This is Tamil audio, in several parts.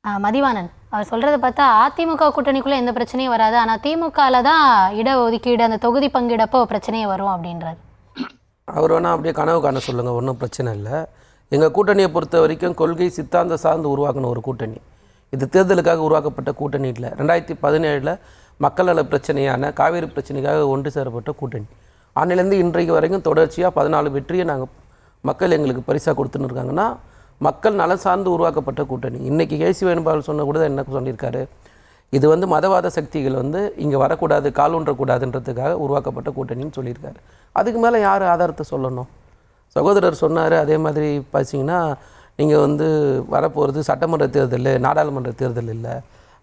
மதிவாணன் அவர் சொல்கிறத பார்த்தா அதிமுக கூட்டணிக்குள்ளே எந்த பிரச்சனையும் வராது, ஆனால் திமுகவில் தான் இடஒதுக்கீடு அந்த தொகுதி பங்கிடப்போ பிரச்சனையே வரும் அப்படின்றார். அவர் வேணால் அப்படியே கனவு காண சொல்லுங்கள், ஒன்றும் பிரச்சனை இல்லை. எங்கள் கூட்டணியை பொறுத்த வரைக்கும் கொள்கை சித்தாந்த சார்ந்து உருவாக்கின ஒரு கூட்டணி. இது தேர்தலுக்காக உருவாக்கப்பட்ட கூட்டணி இல்லை. 2017 மக்கள் நல பிரச்சனையான காவேரி பிரச்சனைக்காக ஒன்று சேரப்பட்ட கூட்டணி. அன்னிலேருந்து இன்றைக்கு வரைக்கும் தொடர்ச்சியாக 14 வெற்றியை நாங்கள் மக்கள் எங்களுக்கு பரிசாக கொடுத்துன்னு இருக்காங்கன்னா மக்கள் நலம் சார்ந்து உருவாக்கப்பட்ட கூட்டணி. இன்றைக்கி கேசி வேணுபால் சொன்ன கூட என்ன சொல்லியிருக்காரு, இது வந்து மதவாத சக்திகள் வந்து இங்கே வரக்கூடாது, கால் ஊன்றக்கூடாதுன்றதுக்காக உருவாக்கப்பட்ட கூட்டணின்னு சொல்லியிருக்காரு. அதுக்கு மேலே யார் ஆதாரத்தை சொல்லணும்? சகோதரர் சொன்னார். அதே மாதிரி பார்த்தீங்கன்னா நீங்கள் வந்து வரப்போகிறது சட்டமன்ற தேர்தல், நாடாளுமன்ற தேர்தல் இல்லை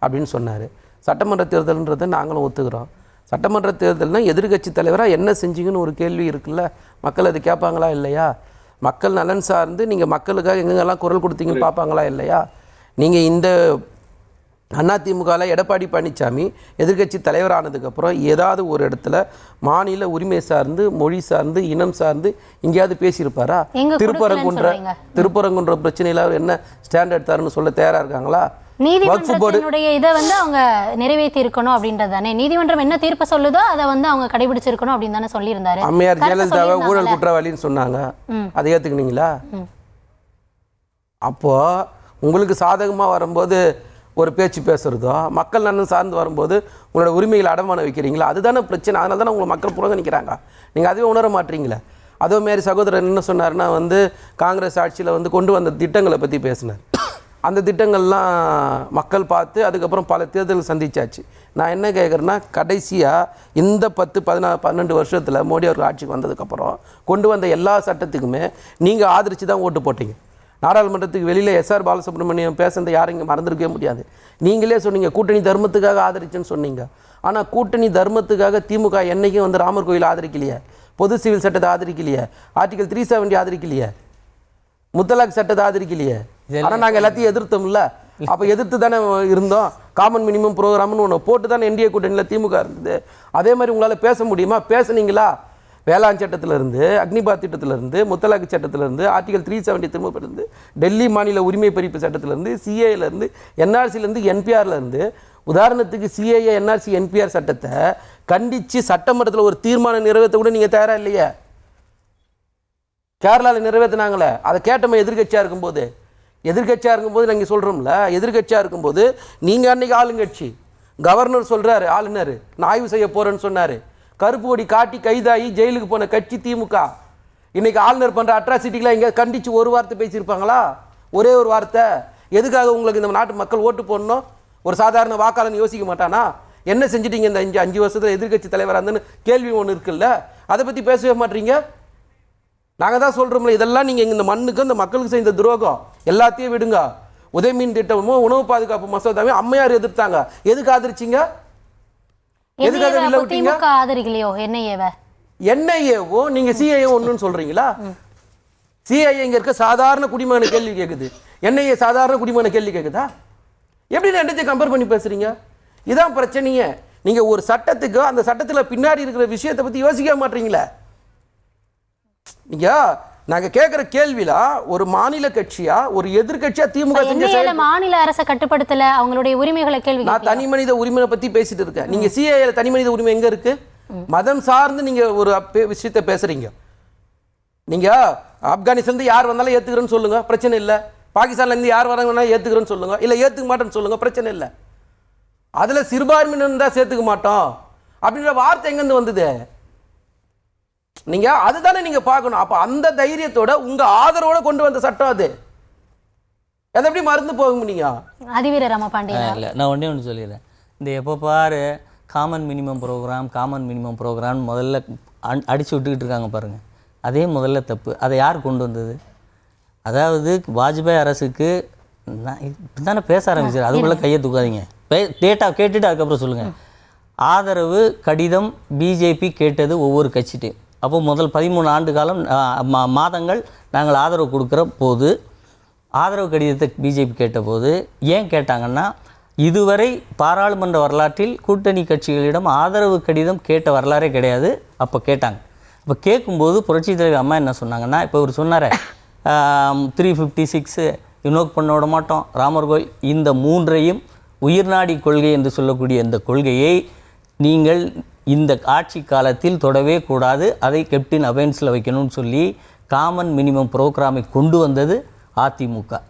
அப்படின்னு சொன்னார். சட்டமன்ற தேர்தல்ன்றதை நாங்களும் ஒத்துக்கிறோம். சட்டமன்ற தேர்தல்னால் எதிர்கட்சி தலைவராக என்ன செஞ்சீங்கன்னு ஒரு கேள்வி இருக்குல்ல, மக்கள் அது கேட்பாங்களா இல்லையா? மக்கள் நலன் சார்ந்து நீங்கள் மக்களுக்காக எங்கெங்கெல்லாம் குரல் கொடுத்தீங்கன்னு பார்ப்பாங்களா இல்லையா? நீங்கள் இந்த அதிமுகவில் எடப்பாடி பழனிசாமி எதிர்கட்சி தலைவரானதுக்கப்புறம் ஏதாவது ஒரு இடத்துல மாநில உரிமை சார்ந்து மொழி சார்ந்து இனம் சார்ந்து எங்கேயாவது பேசியிருப்பாரா? திருப்பரங்குன்ற பிரச்சனையில் அவர் என்ன ஸ்டாண்ட் எடுத்தாருன்னு சொல்ல தயாராக இருக்காங்களா? நீதிமன்றத்தினுடைய இதை வந்து அவங்க நிறைவேற்றி இருக்கணும் அப்படின்றது தானே. நீதிமன்றம் என்ன தீர்ப்பு சொல்லுதோ அதை வந்து அவங்க கடைபிடிச்சிருக்கணும் அப்படின்னு தானே சொல்லியிருந்தாரு. அம்மையார் ஜெயலலிதாவை ஊழல் குற்றவாளின்னு சொன்னாங்க, அதை ஏற்றுக்கினீங்களா? அப்போ உங்களுக்கு சாதகமாக வரும்போது ஒரு பேச்சு பேசுகிறதோ, மக்கள் நலன் சார்ந்து வரும்போது உங்களோட உரிமைகளை அடமான வைக்கிறீங்களா? அதுதானே பிரச்சனை. அதனால தானே உங்களை மக்கள் புறக்கணிக்கிறாங்க. நீங்கள் அதுவே உணர மாட்டீங்களே. அதேமாரி சகோதரர் என்ன சொன்னார்னா வந்து காங்கிரஸ் ஆட்சியில் வந்து கொண்டு வந்த திட்டங்களை பற்றி பேசினார். அந்த திட்டங்கள்லாம் மக்கள் பார்த்து அதுக்கப்புறம் பல தேர்தல்கள் சந்திச்சாச்சு. நான் என்ன கேட்குறேன்னா, கடைசியாக இந்த 10-12 வருஷத்தில் மோடி அவர்கள் ஆட்சிக்கு வந்ததுக்கப்புறம் கொண்டு வந்த எல்லா சட்டத்துக்குமே நீங்கள் ஆதரித்து தான் ஓட்டு போட்டீங்க. நாடாளுமன்றத்துக்கு வெளியில் எஸ்ஆர் பாலசுப்ரமணியம் பேசுனதை யாரும் இங்கே மறந்துருக்கவே முடியாது. நீங்களே சொன்னீங்க கூட்டணி தர்மத்துக்காக ஆதரிச்சுன்னு சொன்னீங்க. ஆனால் கூட்டணி தர்மத்துக்காக திமுக என்றைக்கும் வந்து ராமர் கோயில் ஆதரிக்கலையே, பொது சிவில் சட்டத்தை ஆதரிக்கலையே, ஆர்டிகல் 370 ஆதரிக்கலையே, முத்தலாக் சட்டத்தை ஆதரிக்கலையே. ஆனால் நாங்கள் எல்லாத்தையும் எதிர்த்தோம்ல. அப்போ எதிர்த்து தானே இருந்தோம். காமன் மினிமம் ப்ரோக்ராம்னு ஒன்று போட்டு தானே என்டிஏ கூட்டணியில் திமுக இருந்தது. அதே மாதிரி உங்களால் பேச முடியுமா? பேசுனீங்களா? வேளாண் சட்டத்திலிருந்து, அக்னிபாத் திட்டத்திலிருந்து, முத்தலாக்கு சட்டத்திலிருந்து, ஆர்டிகல் 370 திரும்பப்பிலிருந்து, டெல்லி மாநில உரிமை பறிப்பு சட்டத்திலிருந்து, சிஏலேருந்து, என்ஆர்சிலேருந்து, என்பிஆர்லேருந்து, உதாரணத்துக்கு சிஏஏ என்ஆர்சி என்பிஆர் சட்டத்தை கண்டித்து சட்டமன்றத்தில் ஒரு தீர்மானம் நிறைவேற்ற கூட நீங்கள் தயாராக இல்லையே. கேரளாவில் நிறைவேற்றினாங்களே, அதை கேட்டோம். எதிர்கட்சியாக இருக்கும்போது நாங்கள் சொல்கிறோம்ல, எதிர்கட்சியாக இருக்கும்போது நீங்கள் அன்றைக்கி ஆளுங்கட்சி. கவர்னர் சொல்கிறாரு, ஆளுநர் நான் ஆய்வு செய்ய போகிறேன்னு சொன்னார். கருப்பு கொடி காட்டி கைதாகி ஜெயிலுக்கு போன கட்சி திமுக. இன்றைக்கி ஆளுநர் பண்ணுற அட்ராசிட்டிக்கெலாம் எங்கே கண்டித்து ஒரு வார்த்தை பேசியிருப்பாங்களா? ஒரே ஒரு வார்த்தை. எதுக்காக உங்களுக்கு இந்த நாட்டு மக்கள் ஓட்டு போடணும்? ஒரு சாதாரண வாக்காளன் யோசிக்க மாட்டானா? என்ன செஞ்சிட்டீங்க இந்த 5 வருஷத்தில் எதிர்கட்சி தலைவராக இருந்துன்னு கேள்வி ஒன்று இருக்குல்ல, அதை பற்றி பேசவே மாட்டீங்க. நாங்கள் தான் சொல்கிறோம்ல, இதெல்லாம் நீங்கள் இந்த மண்ணுக்கு இந்த மக்களுக்கு செய்த துரோகம். எல்லாத்தையும் விடுங்க. உதயமீன் திட்டமோ உணவு பாதுகாப்பு மசோதாவே அம்மையார் எதிர்த்தாங்க. எதுக்கு ஆதரிச்சிங்க? ஆதரிக்கலையோ என்ஐஏவோ நீங்க சிஐஏ ஒன்றுன்னு சொல்றீங்களா? சிஐஏ இங்க இருக்க சாதாரண குடிமகன கேள்வி கேட்குது, என்ஐஏ சாதாரண குடிமகன கேள்வி கேட்குதா? எப்படி ரெண்டத்தையும் கம்பேர் பண்ணி பேசுறீங்க? இதான் பிரச்சனையே. நீங்க ஒரு சட்டத்துக்கு அந்த சட்டத்தில் பின்னாடி இருக்கிற விஷயத்தை பத்தி யோசிக்க மாட்டீங்களே. நீங்க நாங்க கேட்கிற கேள்வில ஒரு மாநில கட்சியா ஒரு எதிர்கட்சியா திமுக மாநில அரசை கட்டுப்படுத்தல, அவங்களுடைய உரிமைகளை கேள்வி. நான் தனி மனித உரிமையை பத்தி பேசிட்டு இருக்கேன். நீங்க சிஏஏல தனி மனித உரிமை எங்க இருக்கு? மதம் சார்ந்து நீங்க ஒரு விஷயத்தை பேசுறீங்க. நீங்க ஆப்கானிஸ்தான்ல யார் வந்தாலும் ஏத்துக்கிறேன்னு சொல்லுங்க, பிரச்சனை இல்லை. பாகிஸ்தான்ல இருந்து யார் வராங்கன்னா ஏத்துக்கிறேன்னு சொல்லுங்க, இல்ல ஏத்துக்க மாட்டேன்னு சொல்லுங்க, பிரச்சனை இல்லை. அதுல சிறுபான்மையினர் தான் சேர்த்துக்க மாட்டோம் அப்படின்ற வார்த்தை எங்க இருந்து வந்தது? நீங்க அதுதானே நீங்க பார்க்கணும். அப்ப அந்த தைரியத்தோட உங்க ஆதரவோட கொண்டு வந்த சட்டம் அது. அதை எப்படி மறந்து போக முடியுங்க? அதிவீர ராமபாண்டியன் இல்லை, நான் ஒன்று சொல்லிடுறேன். இந்த எப்போ பாரு காமன் மினிமம் ப்ரோக்ராம் முதல்ல அடிச்சு விட்டுக்கிட்டு இருக்காங்க பாருங்கள். அதே முதல்ல தப்பு. அதை யார் கொண்டு வந்தது? அதாவது வாஜ்பாய் அரசுக்கு இப்படி தானே பேச ஆரம்பிச்சார். அதுக்குள்ளே கையை தூக்காதீங்க. டேட்டா கேட்டுட்டு அதுக்கப்புறம் சொல்லுங்கள். ஆதரவு கடிதம் பிஜேபி கேட்டது ஒவ்வொரு கட்சிட்டு. அப்போது முதல் 13 ஆண்டு காலம் மாதங்கள் நாங்கள் ஆதரவு கொடுக்குற போது ஆதரவு கடிதத்தை பிஜேபி கேட்டபோது ஏன் கேட்டாங்கன்னா, இதுவரை பாராளுமன்ற வரலாற்றில் கூட்டணி கட்சிகளிடம் ஆதரவு கடிதம் கேட்ட வரலாறே கிடையாது. அப்போ கேட்டாங்க. இப்போ கேட்கும்போது புரட்சித் தலைவர் அம்மா என்ன சொன்னாங்கன்னா, இப்போ இவர் சொன்னார் 356 இன்வோக் பண்ண விட மாட்டோம். ராமர் கோயில் இந்த மூன்றையும் உயிர்நாடி கொள்கை என்று சொல்லக்கூடிய இந்த கொள்கையை நீங்கள் இந்த ஆட்சி காலத்தில் தொடவே கூடாது, அதை கேப்டன் அபென்ஸில் வைக்கணும்னு சொல்லி காமன் மினிமம் ப்ரோக்ராமை கொண்டு வந்தது அதிமுக.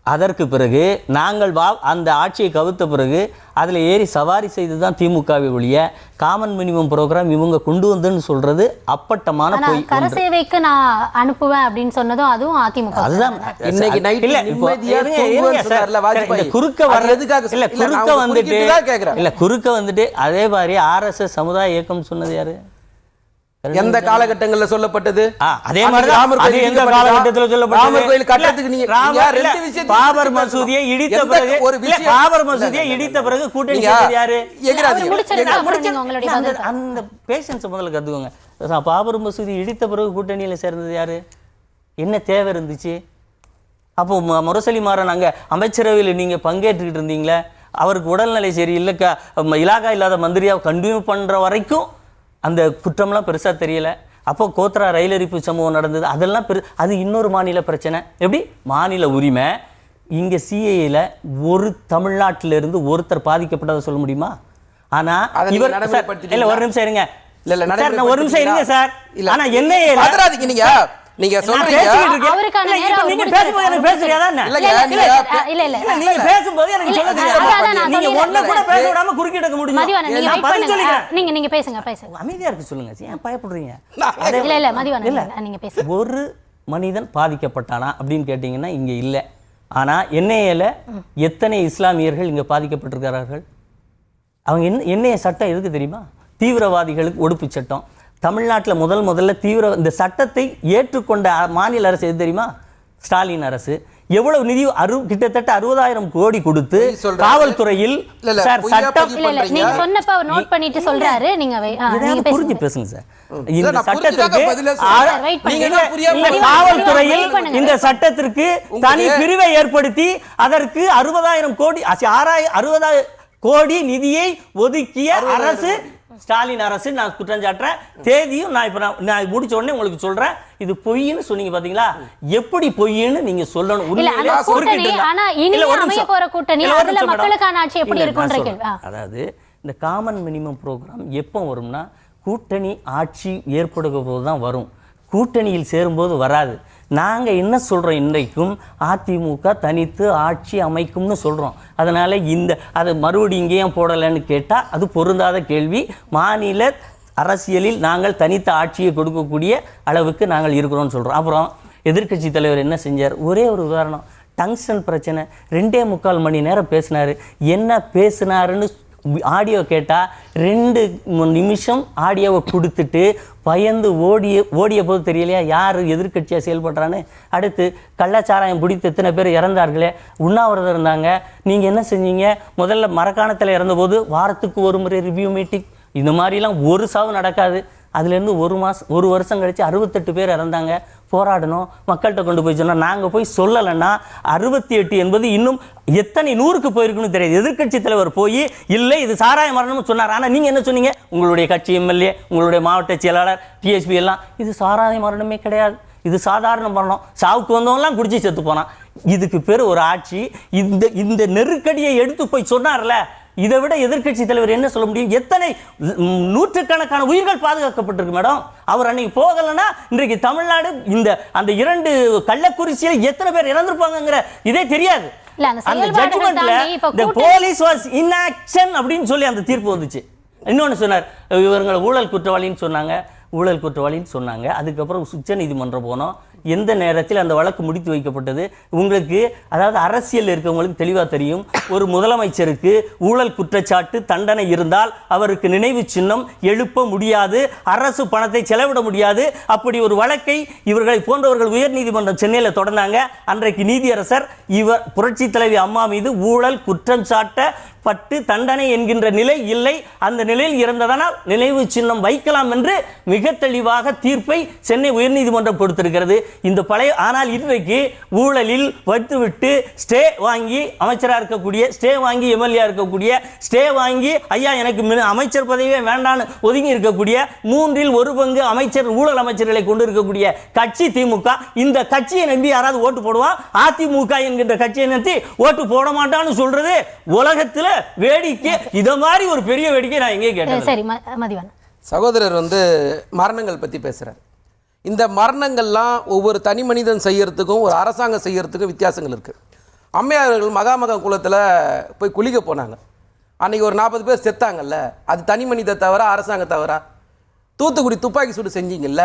அதற்கு பிறகு நாங்கள் அந்த ஆட்சியை கவிழ்த்த பிறகு அதில் ஏறி சவாரி செய்து தான் திமுகவை ஒழிய காமன் மினிமம் ப்ரோக்ராம் இவங்க கொண்டு வந்துன்னு சொல்றது அப்பட்டமான பொய். கரசேவைக்கு நான் அனுப்புவேன் அப்படின்னு சொன்னதும் அதுவும் அதிமுக. அதுதான் இன்னைக்கு நைட் இல்ல குறுக்க வந்துட்டு அதே மாதிரி RSS சமுதாய இயக்கம் சொன்னது யாரு? எந்த காலகட்டங்களில் சொல்லப்பட்டது? அதே மாதிரி அது எந்த காலகட்டத்தில் சொல்லப்பட்டது? ராமர் கோயில் கட்டத்துக்கு நீங்க ரெண்டு விஷயம் பாபர் மசூதியை இடித்த பிறகு ஒரு விஷயம் பாபர் மசூதியை இடித்த பிறகு கூட்டணி சேர்ந்தது யாரு? அந்த பேஷன்ஸ் முதல்ல கத்துக்கோங்க. பாபர் மசூதி இடித்த பிறகு கூட்டணியில் சேர்ந்தது யாரு? என்ன தேவை இருந்துச்சு? அப்போ முரசொலி மாறன் அங்கே அமைச்சரவையில் நீங்கள் பங்கேற்றுக்கிட்டு இருந்தீங்களே, அவருக்கு உடல்நிலை சரியில்லை, இலாகா இல்லாத மந்திரியாக கண்டினியூ பண்ணுற வரைக்கும் அந்த குற்றம்லாம் பெருசாக தெரியலை. அப்போ கோத்ரா ரயில் எரிப்பு சம்பவம் நடந்தது, அதெல்லாம் அது இன்னொரு மாநில பிரச்சனை. எப்படி மாநில உரிமை? இங்கே சிஏஏல ஒரு தமிழ்நாட்டிலிருந்து ஒருத்தர் பாதிக்கப்பட்டதை சொல்ல முடியுமா? ஆனால் இவர் இல்லை, ஒரு நிமிஷம் இருங்க, ஒரு நிமிஷம் இருங்க சார். ஆனால் என்ன நீங்க சொல்றீங்க அவருக்கான நேரம் நீங்க பேசும்போது எனக்கு பேச தெரியாதா என்ன? இல்ல நீங்க பேசும்போது எனக்கு சொல்ல தெரியாது. நீங்க ஒண்ணு கூட பேச விடாம குறுக்கிட முடியும். மதிவாணன் நீங்க வெயிட் பண்ணுங்க. நீங்க பேசுங்க. அமைதியா இருக்க சொல்லுங்க. ஏன் பயப்படுறீங்க? இல்ல மதிவாணன் நீங்க பேசுங்க. ஒரு மனிதன் பாதிக்கப்பட்டானா அப்படின்னு கேட்டீங்கன்னா இங்க இல்ல. ஆனா என்ஐஏல எத்தனை இஸ்லாமியர்கள் இங்க பாதிக்கப்பட்டிருக்கிறார்கள்? அவங்க என்ஐஏ சட்டம் எதுக்கு தெரியுமா? தீவிரவாதிகளுக்கு ஒடுப்பு சட்டம். தமிழ்நாட்டில் முதல்ல இந்த சட்டத்தை ஏற்றுக்கொண்ட மாநில அரசு எது தெரியுமா? ஸ்டாலின் அரசு. எவ்வளவு நிதி கிட்டத்தட்ட 60,000 கோடி கொடுத்து காவல்துறையில் சட்டம் நீங்க சொன்னப்ப அவர் நோட் பண்ணிட்டு சொல்றாரு. நீங்க புரிஞ்சு பேசுங்க சார். இந்த சட்டத்திற்கு காவல்துறையில் இந்த சட்டத்திற்கு தனி பிரிவை ஏற்படுத்தி அதற்கு 60,000 கோடி 60,000 கோடி நிதியை ஒதுக்கிய அரசு ஸ்டாலின் அரசு. நான் குற்றம் சாட்டுறேன். தேதியும் நான் முடிச்ச உடனே உங்களுக்கு சொல்றேன். இது பொய்ன்னு சொன்னீங்க பாத்தீங்களா? எப்படி பொய்ன்னு நீங்க சொல்லணும். அதாவது இந்த காமன் மினிமம் ப்ரோக்ராம் எப்போ வரும்னா கூட்டணி ஆட்சி ஏற்படுகிற போது தான் வரும். கூட்டணியில் சேரும்போது வராது. நாங்கள் என்ன சொல்கிறோம், இன்றைக்கும் அதிமுக தனித்து ஆட்சி அமைக்கும்னு சொல்கிறோம். அதனால் அதை மறுபடியும் இங்கேயும் போடலைன்னு கேட்டால் அது பொருந்தாத கேள்வி. மாநில அரசியலில் நாங்கள் தனித்த ஆட்சியை கொடுக்கக்கூடிய அளவுக்கு நாங்கள் இருக்கிறோம்னு சொல்கிறோம். அப்புறம் எதிர்க்கட்சி தலைவர் என்ன செஞ்சார்? ஒரே ஒரு உதாரணம், டங்ஸ்டன் பிரச்சனை 2.25 மணி நேரம் பேசினார். என்ன பேசினாருன்னு ஆடியோ கேட்டால் 2 நிமிஷம் ஆடியோவை கொடுத்துட்டு பயந்து ஓடிய போது தெரியலையா யார் எதிர்க்கட்சியாக செயல்படுறான்னு. அடுத்து கள்ளச்சாராயம் பிடித்து எத்தனை பேர் இறந்தார்களே, உண்ணாவிரதம் இருந்தாங்க. நீங்கள் என்ன செஞ்சீங்க? முதல்ல மரக்காணத்தில் இறந்தபோது வாரத்துக்கு ஒரு முறை ரிவ்யூ மீட்டிங். இந்த மாதிரிலாம் ஒரு சாவு நடக்காது. அதுலேருந்து ஒரு வருஷம் கழித்து 68 பேர் இறந்தாங்க. போராடணும், மக்கள்கிட்ட கொண்டு போய் சொன்னால் நாங்கள் போய் சொல்லலைன்னா 68 என்பது இன்னும் எத்தனை 100க்கு போயிருக்குன்னு தெரியாது. எதிர்க்கட்சி தலைவர் போய் இல்லை இது சாராய மரணம்னு சொன்னார். ஆனால் நீங்கள் என்ன சொன்னீங்க? உங்களுடைய கட்சி எம்எல்ஏ, உங்களுடைய மாவட்ட செயலாளர், டிஎஸ்பி எல்லாம் இது சாராய மரணமே கிடையாது, இது சாதாரண மரணம், சாவுக்கு வந்தவங்களாம் குடிச்சு செத்து போனான். இதுக்கு பேர் ஒரு ஆட்சி. இந்த நெருக்கடியை எடுத்து போய் சொன்னார்ல, இதை விட எதிர்க்கட்சி தலைவர் என்ன சொல்ல முடியும்? எத்தனை நூற்றுக்கணக்கான உயிர்கள் பாதுகாக்கப்பட்டிருக்கு மேடம். அவர் அன்னைக்கு போகலைன்னா இன்றைக்கு தமிழ்நாடு அந்த 2 கள்ளக்குறிச்சியில் எத்தனை பேர் இறந்திருப்பாங்கிற இதே தெரியாது. அந்த ஜட்ஜ்மெண்ட்ல the police was inaction அப்படின்னு சொல்லி அந்த தீர்ப்பு வந்துச்சு. இன்னொன்று சொன்னார், இவங்களை ஊழல் குற்றவாளின்னு சொன்னாங்க. அதுக்கப்புறம் உச்ச நீதிமன்றம் போனோம். எந்த நேரத்தில் அந்த வழக்கு முடித்து வைக்கப்பட்டது உங்களுக்கு? அதாவது அரசியல் இருக்கவங்களுக்கு தெளிவாக தெரியும். ஒரு முதலமைச்சருக்கு ஊழல் குற்றச்சாட்டு தண்டனை இருந்தால் அவருக்கு நினைவு சின்னம் எழுப்ப முடியாது, அரசு பணத்தை செலவிட முடியாது. அப்படி ஒரு வழக்கை இவர்களை போன்றவர்கள் உயர்நீதிமன்றம் சென்னையில் தொடர்ந்தாங்க. அன்றைக்கு நீதியரசர் புரட்சி தலைவி அம்மா மீது ஊழல் குற்றம் சாட்ட பட்டு தண்டனை என்கின்ற நிலை இல்லை. அந்த நிலையில் இருந்ததனால் நினைவு சின்னம் வைக்கலாம் என்று மிக தெளிவாக தீர்ப்பை சென்னை உயர்நீதிமன்றம் கொடுத்திருக்கிறது. இந்த பழைய ஆனால் இன்றைக்கு ஊழலில் வைத்துவிட்டு ஸ்டே வாங்கி அமைச்சராக இருக்கக்கூடிய, ஸ்டே வாங்கி எம்எல்ஏ இருக்கக்கூடிய, ஸ்டே வாங்கி ஐயா எனக்கு அமைச்சர் பதவியே வேண்டான்னு ஒதுங்கி இருக்கக்கூடிய 1/3 அமைச்சர் ஊழல் அமைச்சர்களை கொண்டு இருக்கக்கூடிய கட்சி திமுக. இந்த கட்சியை நம்பி யாராவது ஓட்டு போடுவா? அதிமுக என்கின்ற கட்சியை நம்பி ஓட்டு போட மாட்டான்னு சொல்றது உலகத்துல வேடிக்கை. இத மாதிரி ஒரு பெரிய வேடிக்கை நான் எங்கே கேட்டேன். சரி மதிவான் சகோதரர் மரணங்கள் பற்றி பேசுகிறார். இந்த மரணங்கள்லாம் ஒவ்வொரு தனி மனிதன் செய்யறதுக்கும் ஒரு அரசாங்கம் செய்யறதுக்கும் வித்தியாசங்கள் இருக்குது. அம்மையார்கள் மகாமக குளத்தில் போய் குளிக்க போனாங்க. அன்றைக்கி ஒரு 40 பேர் செத்தாங்கல்ல, அது தனி மனித தவிர அரசாங்க தவிர? தூத்துக்குடி துப்பாக்கி சூடு செஞ்சீங்கல்ல,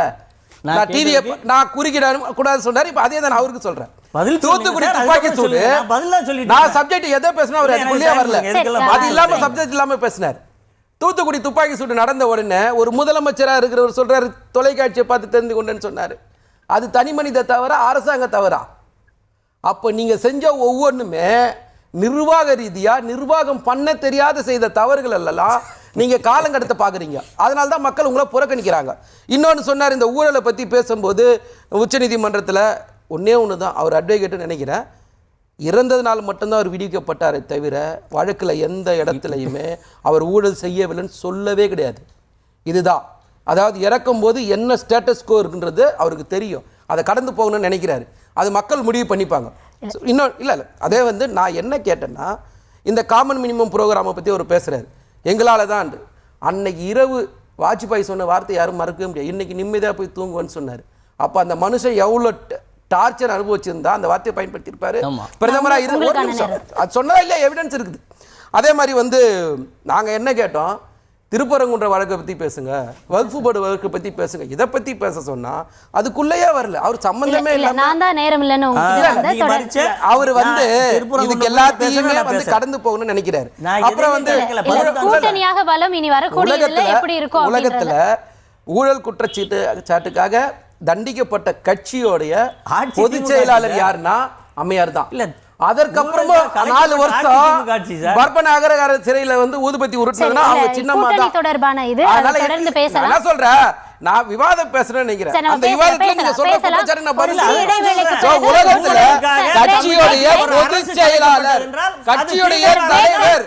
நான் டிவியை நான் குறுக்கிட கூடாது சொன்னார். இப்போ அதே தான் அவருக்கு சொல்கிறேன். தூத்துக்குடி துப்பாக்கி சூடு நான் சப்ஜெக்ட் எதை பேசினா அவர் அதுக்குள்ளேயே வரல, அது இல்லாமல் சப்ஜெக்ட் இல்லாமல் பேசினார். தூத்துக்குடி துப்பாக்கி சூடு நடந்த உடனே ஒரு முதலமைச்சராக இருக்கிறவர் சொல்றாரு, தொலைக்காட்சியை பார்த்து தெரிந்து கொண்டேன்னு சொன்னார். அது தனி மனித தவிர அரசாங்க தவிரா? அப்போ நீங்க செஞ்ச ஒவ்வொன்றுமே நிர்வாக ரீதியா நிர்வாகம் பண்ண தெரியாத செய்த தவறுகள் எல்லாம் நீங்க காலங்கடத்தை பார்க்குறீங்க. அதனால தான் மக்கள் உங்களை புறக்கணிக்கிறாங்க. இன்னொன்று சொன்னார், இந்த ஊழலை பற்றி பேசும்போது உச்சநீதிமன்றத்தில் ஒன்றே ஒன்று தான் அவர் அட்வொகேட்டுன்னு நினைக்கிறேன், இறந்ததுனால மட்டும்தான் அவர் விடுவிக்கப்பட்டாரே தவிர வழக்கில் எந்த இடத்துலையுமே அவர் ஊழல் செய்யவில்லைன்னு சொல்லவே கிடையாது. இதுதான், அதாவது இறக்கும்போது என்ன ஸ்டேட்டஸ் கோ இருக்குன்றது அவருக்கு தெரியும், அதை கடந்து போகணும்னு நினைக்கிறாரு. அது மக்கள் முடிவு பண்ணிப்பாங்க. இன்னும் இல்லை அதே நான் என்ன கேட்டேன்னா, இந்த காமன் மினிமம் ப்ரோக்ராமை பற்றி அவர் பேசுகிறார். எங்களால் தான் அன்னைக்கு இரவு வாஜ்பாய் சொன்ன வார்த்தை யாரும் மறக்கவே முடியாது. இன்னைக்கு நிம்மதியாக போய் தூங்குவேன்னு சொன்னார். அப்போ அந்த மனுஷன் எவ்வளோ டார்ச்சர் அனுபவிச்சிருந்தா அந்த வார்த்தையை பயன்படுத்தியிருப்பாரு. பிரதமராக இருந்து அது சொன்னதா இல்லையா, எவிடன்ஸ் இருக்குது. அதே மாதிரி நாங்கள் என்ன கேட்டோம், திருப்பரங்குன்ற வழக்கை பற்றி பேசுங்க, வக்ஃபு போர்டு வழக்கை பற்றி பேசுங்க, இதை பற்றி பேச சொன்னா அதுக்குள்ளேயே வரல. அவர் சம்பந்தமே இல்லை, நான் தான் நேரம் இல்லைன்னு அவர் இதுக்கு எல்லாத்தையுமே கடந்து போகணும்னு நினைக்கிறாரு. அப்புறம் கூட்டணியாக பலம் இனி வரக்கூடிய எப்படி இருக்கும் உலகத்துல ஊழல் குற்றச்சாட்டுக்காக தண்டிக்கப்பட்ட கட்சியோடைய பொதுச் செயலாளர் யாருன்னா அம்மையார் தான். அதற்கப்புறமும் 4 வருஷம் பர்பன் அகரகார சிறையில ஊதுபத்தி உருட்டுனா அவங்க சின்னம்மா தான் தொடர்பான இது தொடர்ந்து பேசலாம். நான் சொல்றேன், நான் விவாதம் பேசுறேன்னு நினைக்கிறேன். அந்த விவாதத்துல நீங்க சொல்ற குற்றச்சாட்டு நான் பதில் சொல்றேன். உலகத்துல கட்சியோடைய பொதுச் செயலாளர், கட்சியோடைய தலைவர்